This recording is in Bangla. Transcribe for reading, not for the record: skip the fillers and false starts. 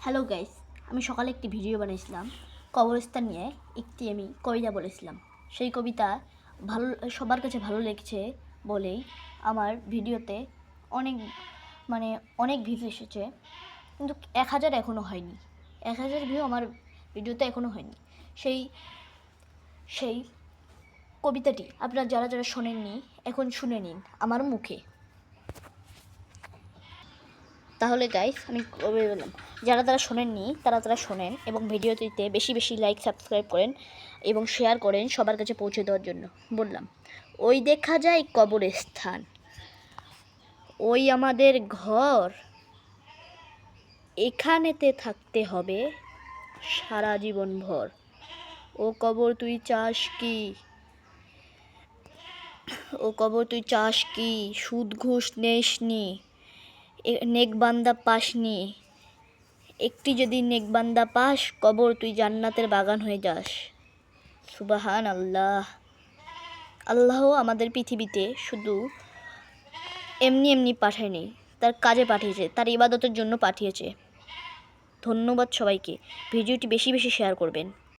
হ্যালো গাইস, আমি সকালে একটি ভিডিও বানিয়েছিলাম কবরস্থান নিয়ে। আমি কবিতা বলেছিলাম। সেই কবিতা ভালো, সবার কাছে ভালো লেগেছে বলেই আমার ভিডিওতে অনেক অনেক ভিউ এসেছে, কিন্তু 1000 এখনও হয়নি। 1000 ভিউ আমার ভিডিওতে এখনও হয়নি। সেই সেই কবিতাটি আপনারা যারা যারা শোনেননি এখন শুনে নিন আমার মুখে। তাহলে গাইস, আমি বললাম, যারা শোনেননি তারা শোনেন এবং ভিডিওটিতে বেশি বেশি লাইক, সাবস্ক্রাইব করেন এবং শেয়ার করেন সবার কাছে পৌঁছে দেওয়ার জন্য। বললাম, ওই দেখা যায় কবরস্থান, ওই আমাদের ঘর, এখানেতে থাকতে হবে সারা জীবন ভর। ও কবর তুই চাস কি, ও কবর তুই চাস কি, সুদ ঘুষ নেসনি, নেকবান্দা পাসনি। একটি যদি নেকবান্দা পাস, কবর তুই জান্নাতের বাগান হয়ে যাস। সুবহান আল্লাহ। আল্লাহ আমাদের পৃথিবীতে শুধু এমনি এমনি পাঠায়নি, তার কাজে পাঠিয়েছে, তার ইবাদতের জন্য পাঠিয়েছে। ধন্যবাদ সবাইকে। ভিডিওটি বেশি বেশি শেয়ার করবেন।